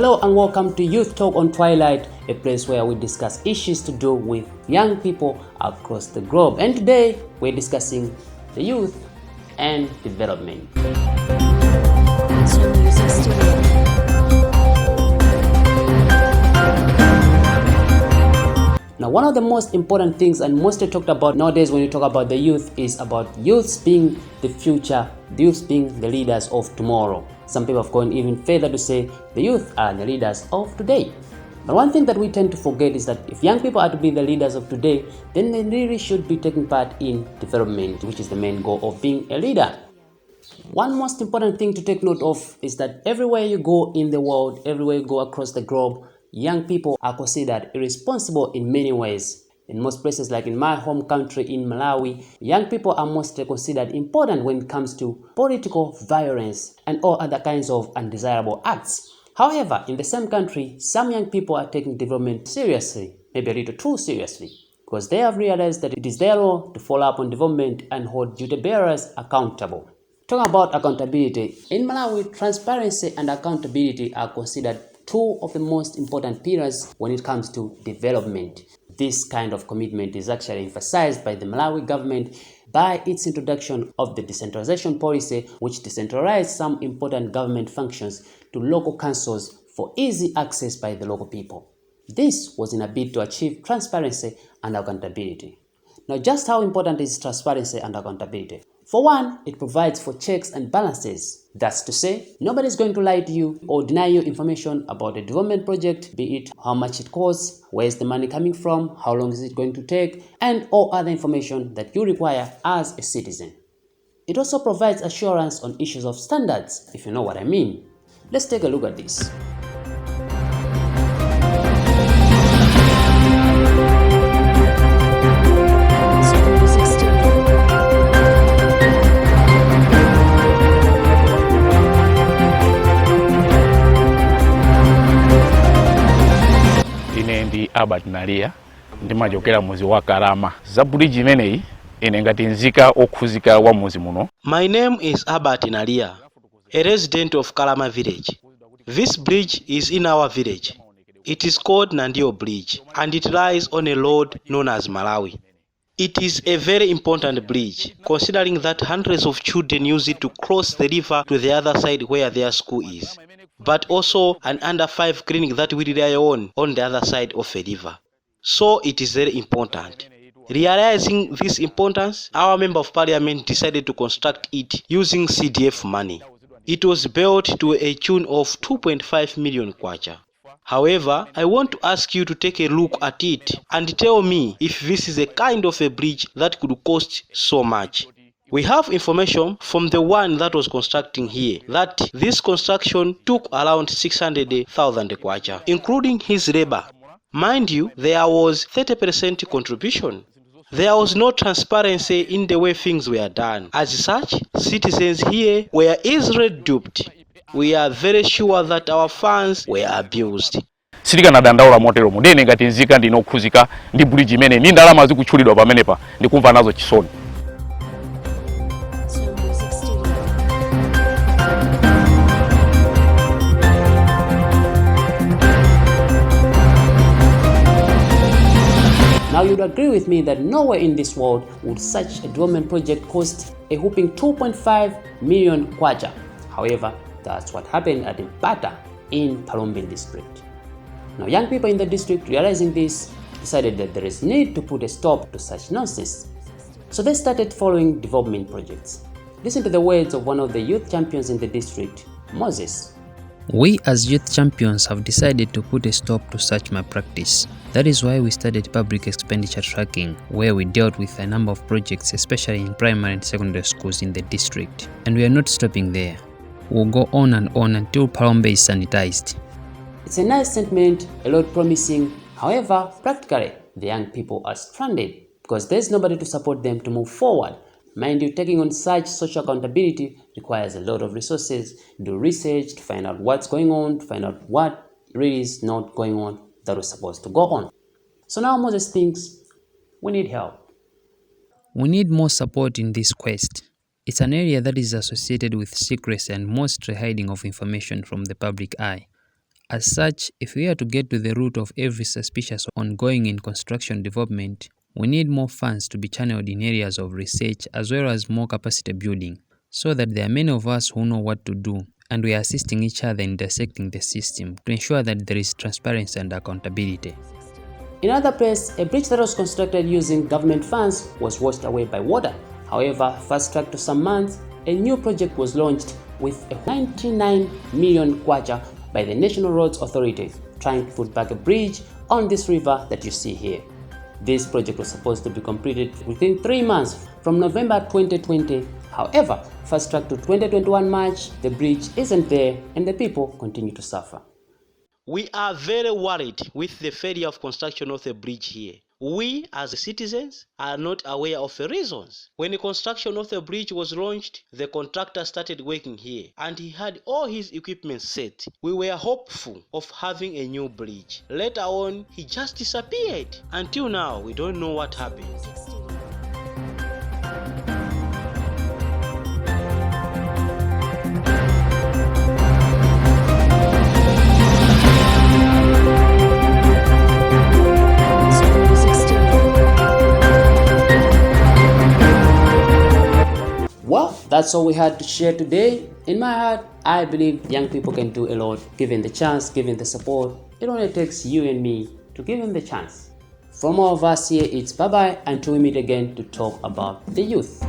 Hello and welcome to Youth Talk on Twilight, a place where we discuss issues to do with young people across the globe. And today we're discussing the youth and development. Now, one of the most important things and mostly talked about nowadays when you talk about the youth is about youths being the future, the youths being the leaders of tomorrow. Some people have gone even further to say the youth are the leaders of today. But one thing that we tend to forget is that if young people are to be the leaders of today, then they really should be taking part in development, which is the main goal of being a leader. One most important thing to take note of is that everywhere you go in the world, everywhere you go across the globe, young people are considered irresponsible in many ways. In most places, like in my home country in Malawi, young people are mostly considered important when it comes to political violence and all other kinds of undesirable acts. However, in the same country, some young people are taking development seriously, maybe a little too seriously, because they have realized that it is their role to follow up on development and hold duty bearers accountable. Talking about accountability, in Malawi, transparency and accountability are considered two of the most important pillars when it comes to development. This kind of commitment is actually emphasized by the Malawi government by its introduction of the decentralization policy, which decentralized some important government functions to local councils for easy access by the local people. This was in a bid to achieve transparency and accountability. Now, just how important is transparency and accountability? For one, it provides for checks and balances. That's to say, nobody's going to lie to you or deny you information about a development project, be it how much it costs, where's the money coming from, how long is it going to take, and all other information that you require as a citizen. It also provides assurance on issues of standards, if you know what I mean. Let's take a look at this. Albert Nalia ndimajokera muzi wa Karama za bridge imeneyi ine ngati nzika okhuzika wa muzi muno. My name is Albert Nalia, a resident of Karama village. This bridge is in our village. It is called Nandio Bridge and it lies on a road known as Malawi. It is a very important bridge considering that hundreds of children use it to cross the river to the other side where their school is, but also an under 5 clinic that we rely on the other side of a river. So it is very important. Realizing this importance, our Member of Parliament decided to construct it using CDF money. It was built to a tune of 2.5 million kwacha. However, I want to ask you to take a look at it and tell me if this is a kind of a bridge that could cost so much. We have information from the one that was constructing here that this construction took around 600,000 kwacha, including his labor. Mind you, there was 30% contribution. There was no transparency in the way things were done. As such, citizens here were easily duped. We are very sure that our funds were abused. Sitika nadandaula motero mudene ngati nzika ndinokhuzika ndi bridge imene ni ndalama zikutchulidwa pamenepa ndikumva nazo chisoni. Now, you'd agree with me that nowhere in this world would such a development project cost a whopping 2.5 million kwacha. However, that's what happened at Impata in Palombe district. Now, young people in the district, realizing this, decided that there is need to put a stop to such nonsense. So they started following development projects. Listen to the words of one of the youth champions in the district, Moses. We as youth champions have decided to put a stop to such malpractice. That is why we started public expenditure tracking, where we dealt with a number of projects, especially in primary and secondary schools in the district. And we are not stopping there. We'll go on and on until Palombe is sanitized. It's a nice sentiment, a lot promising. However, practically, the young people are stranded because there's nobody to support them to move forward. Mind you, taking on such social accountability requires a lot of resources, do research to find out what's going on, to find out what really is not going on that was supposed to go on. So now Moses thinks we need help. We need more support in this quest. It's an area that is associated with secrecy and mostly hiding of information from the public eye. As such, if we are to get to the root of every suspicious ongoing in construction development, we need more funds to be channeled in areas of research as well as more capacity building, so that there are many of us who know what to do and we are assisting each other in dissecting the system to ensure that there is transparency and accountability. In another place, a bridge that was constructed using government funds was washed away by water. However, fast-tracked to some months, a new project was launched with a 99 million kwacha by the National Roads Authority, trying to put back a bridge on this river that you see here. This project was supposed to be completed within 3 months from November 2020. However, fast-tracked to 2021 March, the bridge isn't there and the people continue to suffer. We are very worried with the failure of construction of the bridge here. We as citizens are not aware of the reasons. When the construction of the bridge was launched, the contractor started working here and he had all his equipment set. We were hopeful of having a new bridge. Later on, he just disappeared. Until now, we don't know what happened. Well, that's all we had to share today. In my heart, I believe young people can do a lot, given the chance, given the support. It only takes you and me to give them the chance. From all of us here, it's bye-bye until we meet again to talk about the youth.